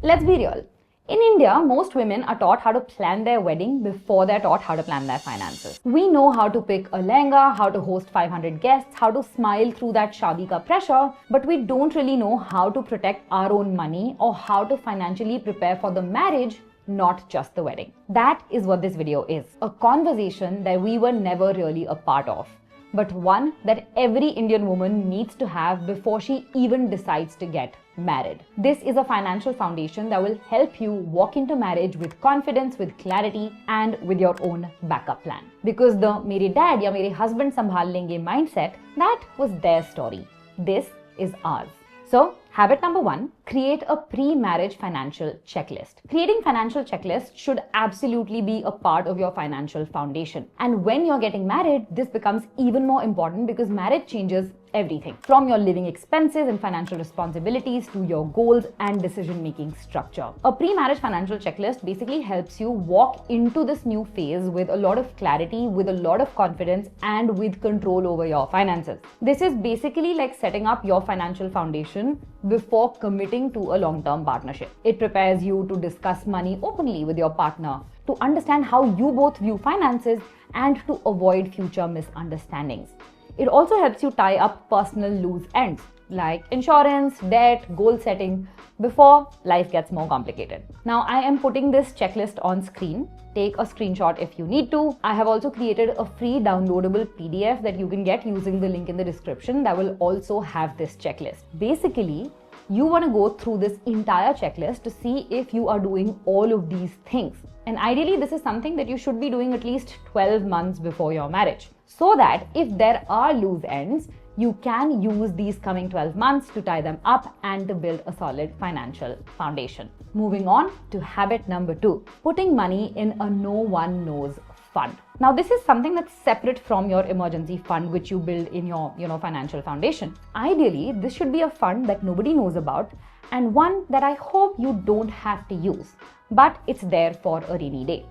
Let's be real. In India, most women are taught how to plan their wedding before they're taught how to plan their finances. We know how to pick a lehenga, how to host 500 guests, how to smile through that shaadi ka pressure, but we don't really know how to protect our own money or how to financially prepare for the marriage, not just the wedding. That is what this video is. A conversation that we were never really a part of, but one that every Indian woman needs to have before she even decides to get married. This is a financial foundation that will help you walk into marriage with confidence, with clarity, and with your own backup plan. Because the "mere dad ya mere husband sambhal lenge" mindset, that was their story. This is ours. So, habit number 1, create a pre-marriage financial checklist. Creating financial checklist should absolutely be a part of your financial foundation. And when you're getting married, this becomes even more important because marriage changes everything. From your living expenses and financial responsibilities to your goals and decision-making structure. A pre-marriage financial checklist basically helps you walk into this new phase with a lot of clarity, with a lot of confidence, and with control over your finances. This is basically like setting up your financial foundation before committing to a long-term partnership. It prepares you to discuss money openly with your partner, to understand how you both view finances, and to avoid future misunderstandings. It also helps you tie up personal loose ends like insurance, debt, goal setting before life gets more complicated. Now, I am putting this checklist on screen. Take a screenshot if you need to. I have also created a free downloadable PDF that you can get using the link in the description that will also have this checklist. Basically, you want to go through this entire checklist to see if you are doing all of these things. And ideally, this is something that you should be doing at least 12 months before your marriage. So that if there are loose ends, you can use these coming 12 months to tie them up and to build a solid financial foundation. Moving on to habit number 2, putting money in a no one knows fund. Now, this is something that's separate from your emergency fund, which you build in your financial foundation. Ideally, this should be a fund that nobody knows about and one that I hope you don't have to use, but it's there for a rainy day.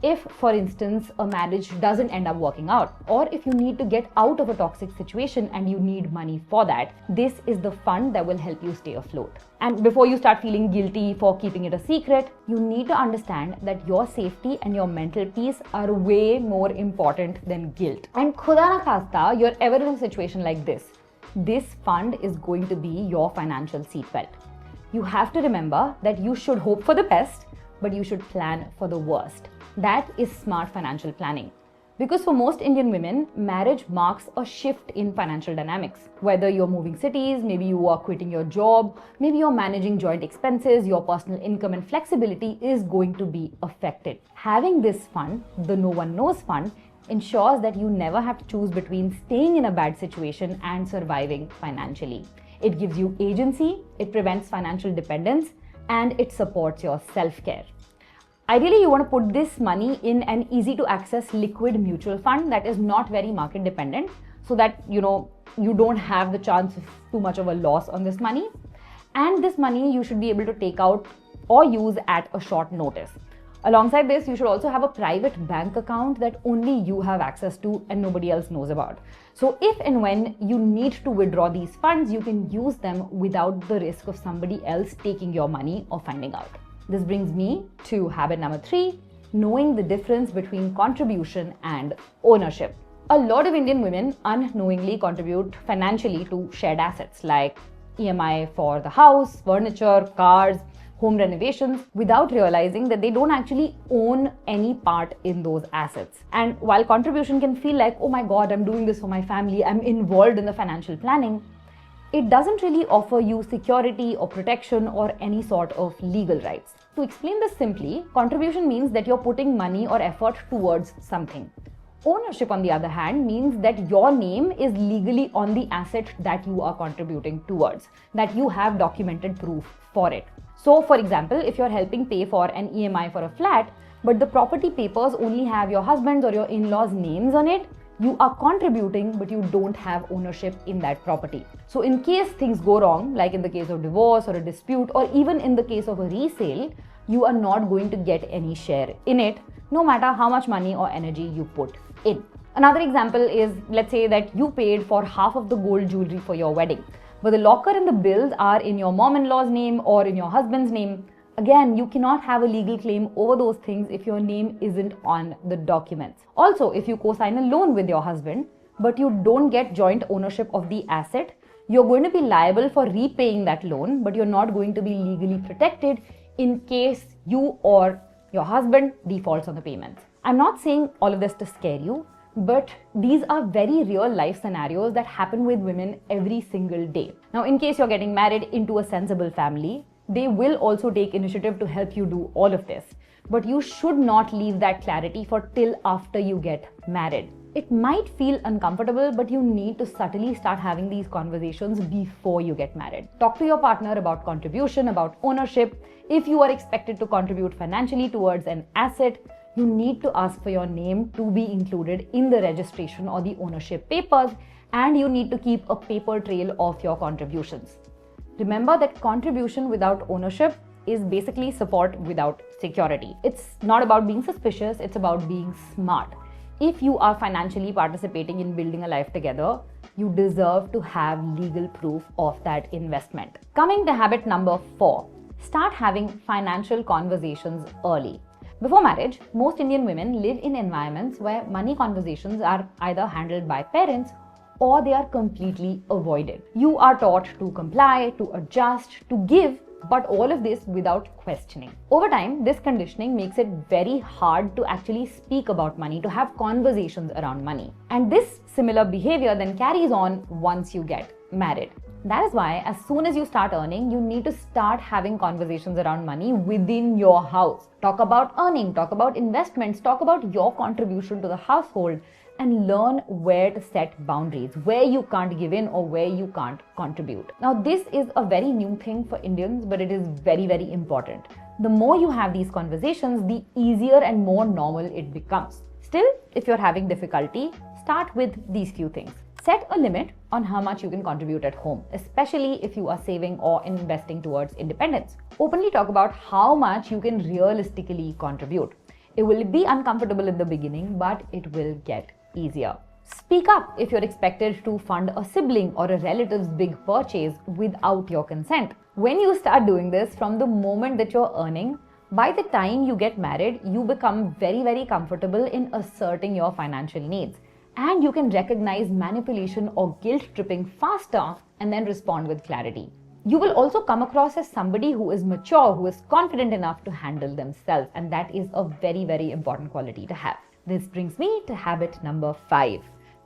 If, for instance, a marriage doesn't end up working out, or if you need to get out of a toxic situation and you need money for that, this is the fund that will help you stay afloat. And before you start feeling guilty for keeping it a secret, you need to understand that your safety and your mental peace are way more important than guilt. And khuda na khasta, you're ever in a situation like this fund is going to be your financial seatbelt. You have to remember that you should hope for the best, but you should plan for the worst. That is smart financial planning. Because for most Indian women, marriage marks a shift in financial dynamics. Whether you're moving cities, maybe you are quitting your job, maybe you're managing joint expenses, your personal income and flexibility is going to be affected. Having this fund, the no one knows fund, ensures that you never have to choose between staying in a bad situation and surviving financially. It gives you agency, it prevents financial dependence, and it supports your self-care. Ideally, you want to put this money in an easy to access liquid mutual fund that is not very market dependent, so that you don't have the chance of too much of a loss on this money. And this money you should be able to take out or use at a short notice. Alongside this, you should also have a private bank account that only you have access to and nobody else knows about. So if and when you need to withdraw these funds, you can use them without the risk of somebody else taking your money or finding out. This brings me to habit number 3, knowing the difference between contribution and ownership. A lot of Indian women unknowingly contribute financially to shared assets like EMI for the house, furniture, cars, home renovations, without realizing that they don't actually own any part in those assets. And while contribution can feel like, oh my God, I'm doing this for my family, I'm involved in the financial planning, it doesn't really offer you security or protection or any sort of legal rights. To explain this simply, contribution means that you're putting money or effort towards something. Ownership, on the other hand, means that your name is legally on the asset that you are contributing towards, that you have documented proof for it. So, for example, if you're helping pay for an EMI for a flat, but the property papers only have your husband's or your in-laws' names on it, you are contributing, but you don't have ownership in that property. So in case things go wrong, like in the case of divorce or a dispute, or even in the case of a resale, you are not going to get any share in it, no matter how much money or energy you put in. Another example is, let's say that you paid for half of the gold jewelry for your wedding, but the locker and the bills are in your mom-in-law's name or in your husband's name. Again, you cannot have a legal claim over those things if your name isn't on the documents. Also, if you co-sign a loan with your husband, but you don't get joint ownership of the asset, you're going to be liable for repaying that loan, but you're not going to be legally protected in case you or your husband defaults on the payments. I'm not saying all of this to scare you, but these are very real life scenarios that happen with women every single day. Now, in case you're getting married into a sensible family, they will also take initiative to help you do all of this. But you should not leave that clarity for till after you get married. It might feel uncomfortable, but you need to subtly start having these conversations before you get married. Talk to your partner about contribution, about ownership. If you are expected to contribute financially towards an asset, you need to ask for your name to be included in the registration or the ownership papers, and you need to keep a paper trail of your contributions. Remember that contribution without ownership is basically support without security. It's not about being suspicious, it's about being smart. If you are financially participating in building a life together, you deserve to have legal proof of that investment. Coming to habit number 4, start having financial conversations early. Before marriage, most Indian women live in environments where money conversations are either handled by parents or they are completely avoided. You are taught to comply, to adjust, to give, but all of this without questioning. Over time, this conditioning makes it very hard to actually speak about money, to have conversations around money. And this similar behavior then carries on once you get married. That is why as soon as you start earning, you need to start having conversations around money within your house. Talk about earning, talk about investments, talk about your contribution to the household, and learn where to set boundaries, where you can't give in or where you can't contribute. Now, this is a very new thing for Indians, but it is very, very important. The more you have these conversations, the easier and more normal it becomes. Still, if you're having difficulty, start with these few things. Set a limit on how much you can contribute at home, especially if you are saving or investing towards independence. Openly talk about how much you can realistically contribute. It will be uncomfortable in the beginning, but it will get easier. Speak up if you're expected to fund a sibling or a relative's big purchase without your consent. When you start doing this from the moment that you're earning, by the time you get married, you become very, very comfortable in asserting your financial needs. And you can recognize manipulation or guilt tripping faster and then respond with clarity. You will also come across as somebody who is mature, who is confident enough to handle themselves. And that is a very, very important quality to have. This brings me to habit number 5.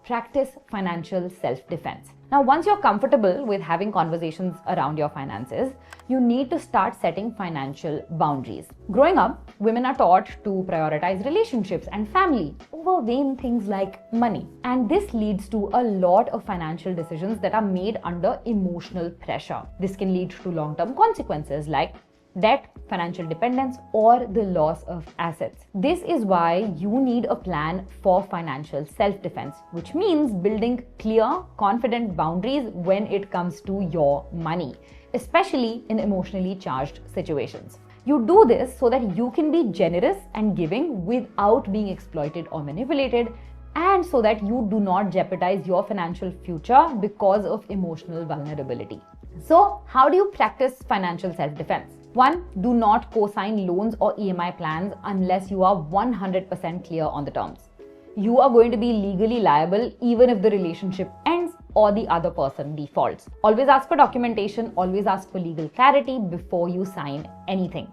Practice financial self-defense. Now, once you're comfortable with having conversations around your finances, you need to start setting financial boundaries. Growing up, women are taught to prioritize relationships and family over vain things like money. And this leads to a lot of financial decisions that are made under emotional pressure. This can lead to long-term consequences like debt, financial dependence, or the loss of assets. This is why you need a plan for financial self-defense, which means building clear, confident boundaries when it comes to your money, especially in emotionally charged situations. You do this so that you can be generous and giving without being exploited or manipulated, and so that you do not jeopardize your financial future because of emotional vulnerability. So, how do you practice financial self-defense? 1. Do not co-sign loans or EMI plans unless you are 100% clear on the terms. You are going to be legally liable even if the relationship ends or the other person defaults. Always ask for documentation, always ask for legal clarity before you sign anything.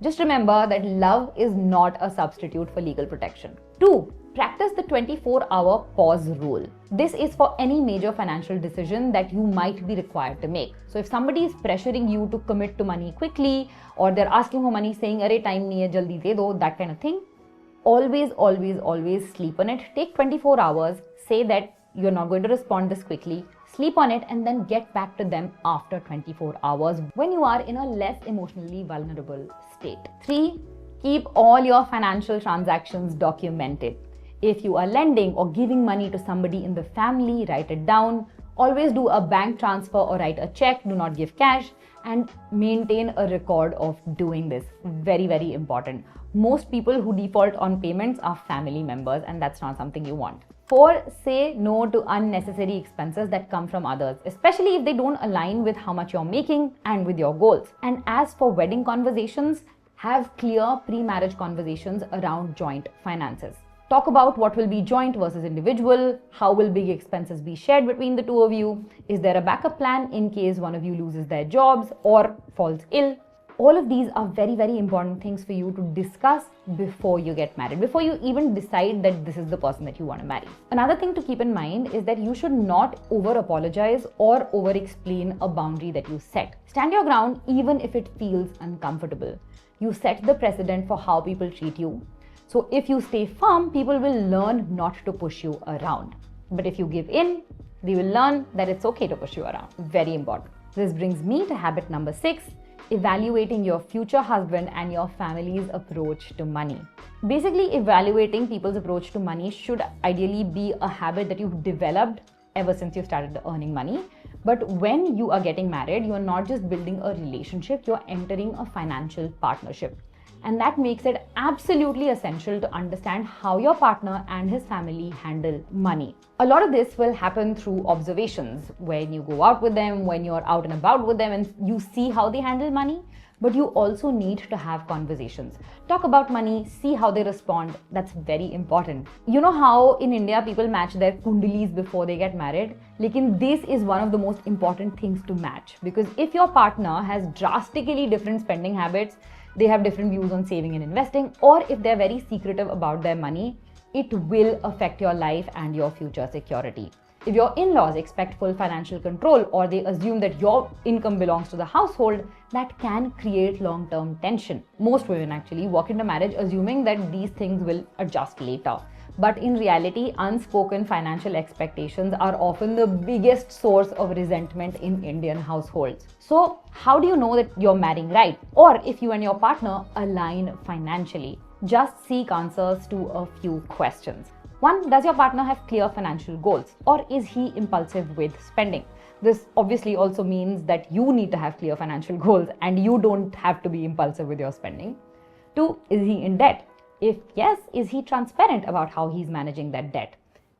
Just remember that love is not a substitute for legal protection. 2. Practice the 24-hour pause rule. This is for any major financial decision that you might be required to make. So if somebody is pressuring you to commit to money quickly, or they're asking for money saying, "Arey, time nahi hai, jaldi de do," that kind of thing, always sleep on it. Take 24 hours, say that you're not going to respond this quickly, sleep on it, and then get back to them after 24 hours when you are in a less emotionally vulnerable state. 3. Keep all your financial transactions documented. If you are lending or giving money to somebody in the family, write it down. Always do a bank transfer or write a check. Do not give cash, and maintain a record of doing this. Very, very important. Most people who default on payments are family members, and that's not something you want. 4. Say no to unnecessary expenses that come from others, especially if they don't align with how much you're making and with your goals. And as for wedding conversations, have clear pre-marriage conversations around joint finances. Talk about what will be joint versus individual, how will big expenses be shared between the two of you, is there a backup plan in case one of you loses their jobs or falls ill. All of these are very, very important things for you to discuss before you get married, before you even decide that this is the person that you want to marry. Another thing to keep in mind is that you should not over-apologize or over-explain a boundary that you set. Stand your ground even if it feels uncomfortable. You set the precedent for how people treat you. So if you stay firm, people will learn not to push you around. But if you give in, they will learn that it's okay to push you around. Very important. This brings me to habit number 6. Evaluating your future husband and your family's approach to money. Basically, evaluating people's approach to money should ideally be a habit that you've developed ever since you started earning money. But when you are getting married, you are not just building a relationship, you're entering a financial partnership. And that makes it absolutely essential to understand how your partner and his family handle money. A lot of this will happen through observations, when you go out with them, when you're out and about with them and you see how they handle money. But you also need to have conversations. Talk about money, see how they respond. That's very important. You know how in India people match their kundalis before they get married? Lekin this is one of the most important things to match, because if your partner has drastically different spending habits, they have different views on saving and investing, or if they're very secretive about their money, it will affect your life and your future security. If your in-laws expect full financial control or they assume that your income belongs to the household, that can create long-term tension. Most women actually walk into marriage assuming that these things will adjust later. But in reality, unspoken financial expectations are often the biggest source of resentment in Indian households. So, how do you know that you're marrying right? Or if you and your partner align financially? Just seek answers to a few questions. 1. Does your partner have clear financial goals, or is he impulsive with spending? This obviously also means that you need to have clear financial goals and you don't have to be impulsive with your spending. 2. Is he in debt? If yes, is he transparent about how he's managing that debt?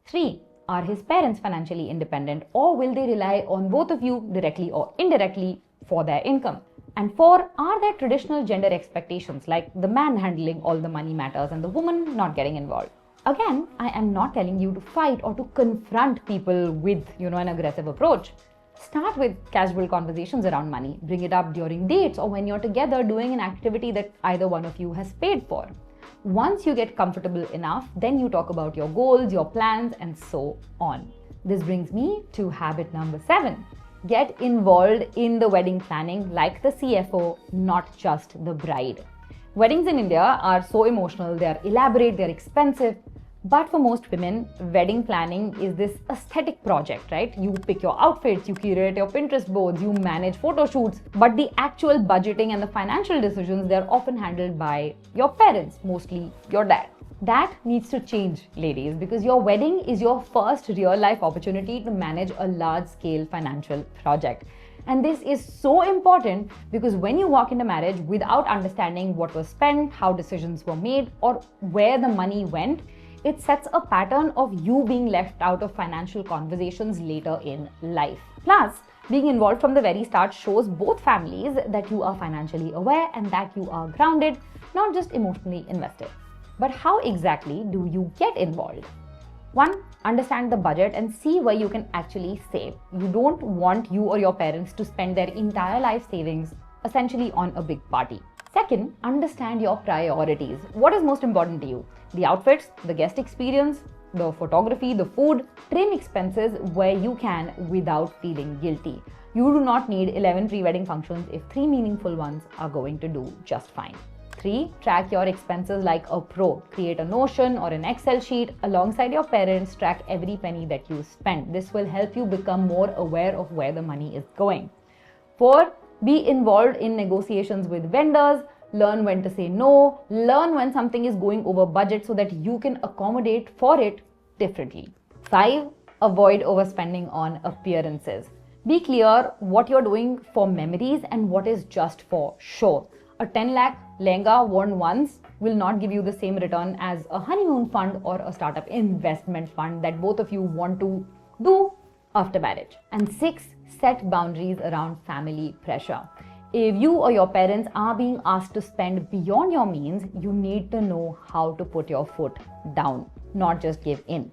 3. Are his parents financially independent, or will they rely on both of you directly or indirectly for their income? And 4. Are there traditional gender expectations like the man handling all the money matters and the woman not getting involved? Again, I am not telling you to fight or to confront people with, an aggressive approach. Start with casual conversations around money. Bring it up during dates or when you're together doing an activity that either one of you has paid for. Once you get comfortable enough, then you talk about your goals, your plans, and so on. This brings me to habit number 7. Get involved in the wedding planning like the CFO, not just the bride. Weddings in India are so emotional, they are elaborate, they are expensive. But for most women, wedding planning is this aesthetic project, right? You pick your outfits, you curate your Pinterest boards, you manage photo shoots. But the actual budgeting and the financial decisions, they're often handled by your parents, mostly your dad. That needs to change, ladies, because your wedding is your first real life opportunity to manage a large scale financial project. And this is so important because when you walk into marriage without understanding what was spent, how decisions were made, or where the money went, it sets a pattern of you being left out of financial conversations later in life. Plus, being involved from the very start shows both families that you are financially aware and that you are grounded, not just emotionally invested. But how exactly do you get involved? 1. Understand the budget and see where you can actually save. You don't want you or your parents to spend their entire life savings essentially on a big party. 2. Understand your priorities. What is most important to you? The outfits, the guest experience, the photography, the food. Trim expenses where you can without feeling guilty. You do not need 11 pre-wedding functions if 3 meaningful ones are going to do just fine. 3. Track your expenses like a pro. Create a Notion or an Excel sheet alongside your parents. Track every penny that you spend. This will help you become more aware of where the money is going. 4. Be involved in negotiations with vendors. Learn when to say no. Learn when something is going over budget so that you can accommodate for it differently. 5. Avoid overspending on appearances. Be clear what you're doing for memories and what is just for show. A 10 lakh lehenga worn once will not give you the same return as a honeymoon fund or a startup investment fund that both of you want to do after marriage. And 6, set boundaries around family pressure. If you or your parents are being asked to spend beyond your means, you need to know how to put your foot down, not just give in.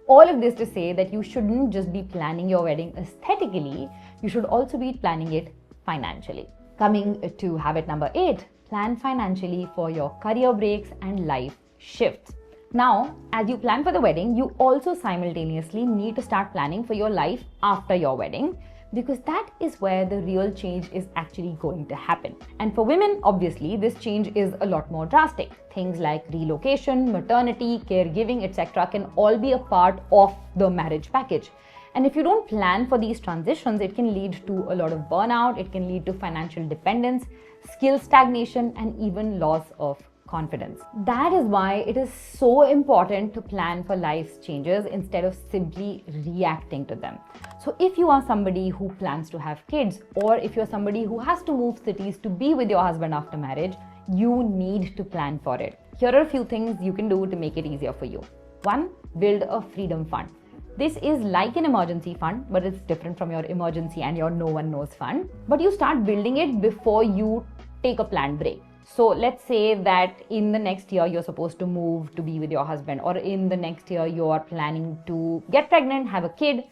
All of this to say that you shouldn't just be planning your wedding aesthetically, you should also be planning it financially. Coming to habit number 8, plan financially for your career breaks and life shifts. Now, as you plan for the wedding, you also simultaneously need to start planning for your life after your wedding, because that is where the real change is actually going to happen. And for women, obviously, this change is a lot more drastic. Things like relocation, maternity, caregiving, etc. can all be a part of the marriage package. And if you don't plan for these transitions, it can lead to a lot of burnout, it can lead to financial dependence, skill stagnation, and even loss of confidence. That is why it is so important to plan for life's changes instead of simply reacting to them. So if you are somebody who plans to have kids, or if you're somebody who has to move cities to be with your husband after marriage, you need to plan for it. Here are a few things you can do to make it easier for you. 1, build a freedom fund. This is like an emergency fund, but it's different from your emergency and your no one knows fund. But you start building it before you take a planned break. So let's say that in the next year you're supposed to move to be with your husband, or in the next year you are planning to get pregnant, have a kid.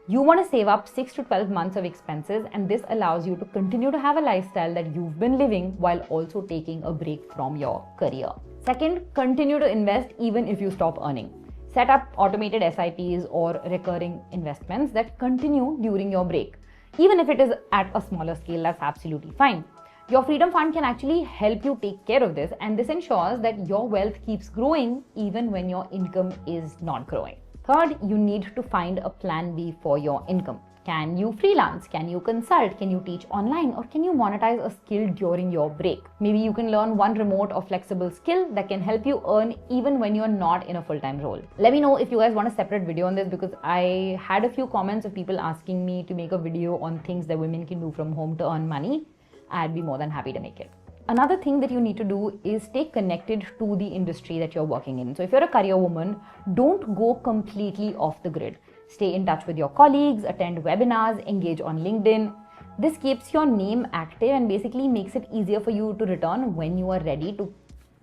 You want to save up 6 to 12 months of expenses, and this allows you to continue to have a lifestyle that you've been living while also taking a break from your career. Second, continue to invest even if you stop earning. Set up automated SIPs or recurring investments that continue during your break. Even if it is at a smaller scale, that's absolutely fine. Your freedom fund can actually help you take care of this, and this ensures that your wealth keeps growing even when your income is not growing. Third, you need to find a plan B for your income. Can you freelance? Can you consult? Can you teach online? Or can you monetize a skill during your break? Maybe you can learn one remote or flexible skill that can help you earn even when you're not in a full-time role. Let me know if you guys want a separate video on this, because I had a few comments of people asking me to make a video on things that women can do from home to earn money. I'd be more than happy to make it. Another thing that you need to do is stay connected to the industry that you're working in. So if you're a career woman, don't go completely off the grid. Stay in touch with your colleagues, attend webinars, engage on LinkedIn. This keeps your name active and basically makes it easier for you to return when you are ready to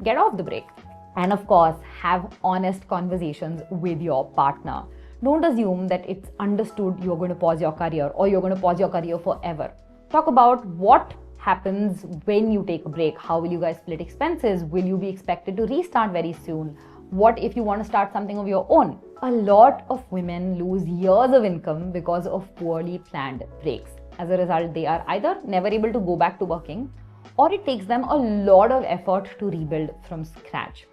get off the break. And of course, have honest conversations with your partner. Don't assume that it's understood you're going to pause your career or you're going to pause your career forever. Talk about what happens when you take a break. How will you guys split expenses? Will you be expected to restart very soon? What if you want to start something of your own? A lot of women lose years of income because of poorly planned breaks. As a result, they are either never able to go back to working, or it takes them a lot of effort to rebuild from scratch.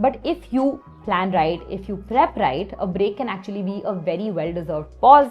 But if you plan right, if you prep right, a break can actually be a very well-deserved pause,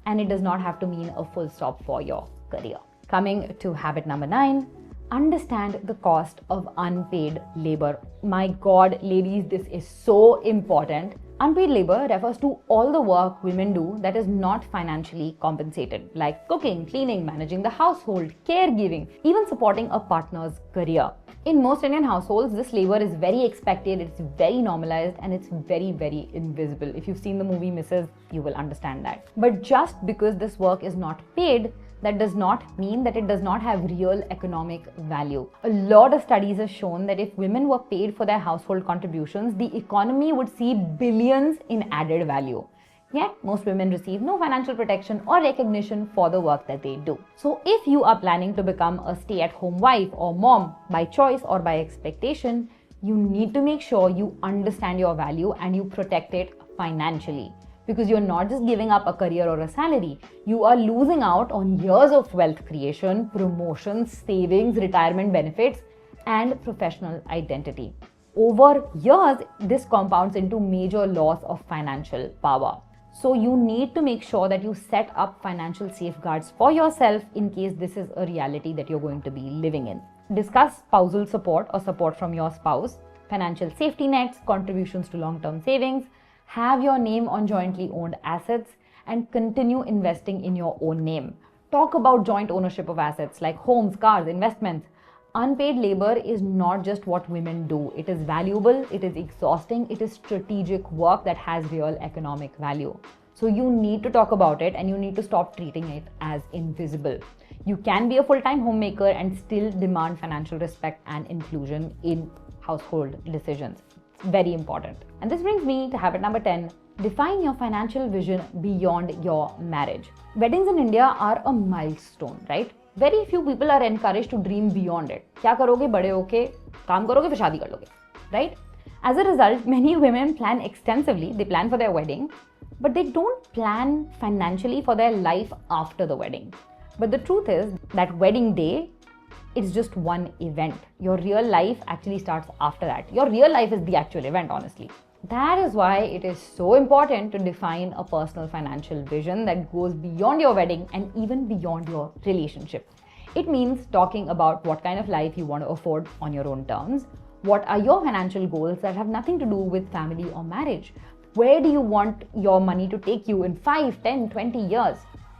and it does not have to mean a full stop for your career. Coming to habit number 9, understand the cost of unpaid labor. My God, ladies, this is so important. Unpaid labor refers to all the work women do that is not financially compensated, like cooking, cleaning, managing the household, caregiving, even supporting a partner's career. In most Indian households, this labor is very expected, it's very normalized, and it's very, very invisible. If you've seen the movie Mrs., you will understand that. But just because this work is not paid, that does not mean that it does not have real economic value. A lot of studies have shown that if women were paid for their household contributions, the economy would see billions in added value. Yet, most women receive no financial protection or recognition for the work that they do. So if you are planning to become a stay-at-home wife or mom by choice or by expectation, you need to make sure you understand your value and you protect it financially. Because you're not just giving up a career or a salary, you are losing out on years of wealth creation, promotions, savings, retirement benefits, and professional identity. Over years, this compounds into major loss of financial power. So you need to make sure that you set up financial safeguards for yourself in case this is a reality that you're going to be living in. Discuss spousal support or support from your spouse, financial safety nets, contributions to long-term savings, have your name on jointly owned assets, and continue investing in your own name. Talk about joint ownership of assets like homes, cars, investments. Unpaid labor is not just what women do. It is valuable, it is exhausting, it is strategic work that has real economic value. So you need to talk about it and you need to stop treating it as invisible. You can be a full-time homemaker and still demand financial respect and inclusion in household decisions. It's very important. And this brings me to habit number 10. Define your financial vision beyond your marriage. Weddings in India are a milestone, right? Very few people are encouraged to dream beyond it. क्या करोगे बड़े होके काम करोगे फिर शादी कर लोगे, right? As a result, many women plan extensively. They plan for their wedding, but they don't plan financially for their life after the wedding. But the truth is that wedding day, it's just one event. Your real life actually starts after that. Your real life is the actual event, honestly. That is why it is so important to define a personal financial vision that goes beyond your wedding and even beyond your relationship. It means talking about what kind of life you want to afford on your own terms. What are your financial goals that have nothing to do with family or marriage? Where do you want your money to take you in 5, 10, 20 years?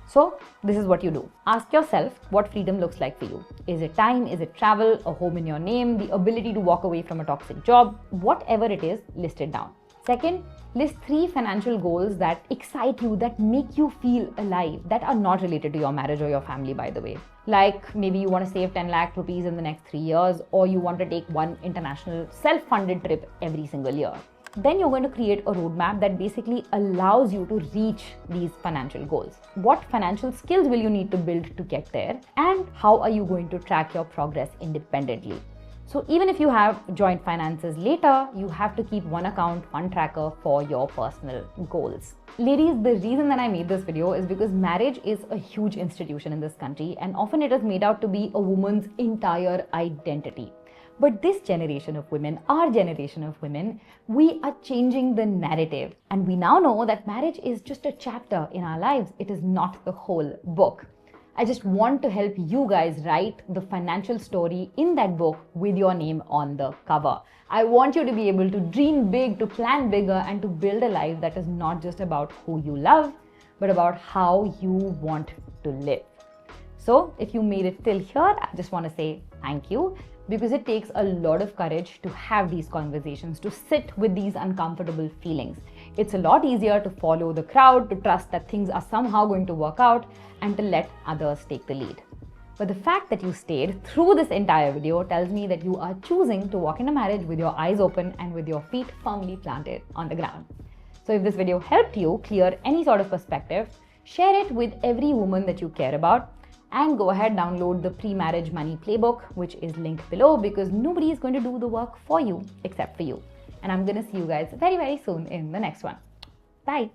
So this is what you do. Ask yourself what freedom looks like for you. Is it time? Is it travel? A home in your name? The ability to walk away from a toxic job? Whatever it is, list it down. Second, list 3 financial goals that excite you, that make you feel alive, that are not related to your marriage or your family, by the way. Like maybe you want to save 10 lakh rupees in the next 3 years, or you want to take one international self-funded trip every single year. Then you're going to create a roadmap that basically allows you to reach these financial goals. What financial skills will you need to build to get there? And how are you going to track your progress independently? So even if you have joint finances later, you have to keep one account, one tracker for your personal goals. Ladies, the reason that I made this video is because marriage is a huge institution in this country, and often it is made out to be a woman's entire identity. But this generation of women, our generation of women, we are changing the narrative. And we now know that marriage is just a chapter in our lives. It is not the whole book. I just want to help you guys write the financial story in that book with your name on the cover. I want you to be able to dream big, to plan bigger, and to build a life that is not just about who you love, but about how you want to live. So if you made it till here, I just want to say thank you, because it takes a lot of courage to have these conversations, to sit with these uncomfortable feelings. It's a lot easier to follow the crowd, to trust that things are somehow going to work out, and to let others take the lead. But the fact that you stayed through this entire video tells me that you are choosing to walk into marriage with your eyes open and with your feet firmly planted on the ground. So if this video helped you clear any sort of perspective, share it with every woman that you care about, and go ahead, download the pre-marriage money playbook, which is linked below, because nobody is going to do the work for you except for you. And I'm going to see you guys very, very soon in the next one. Bye.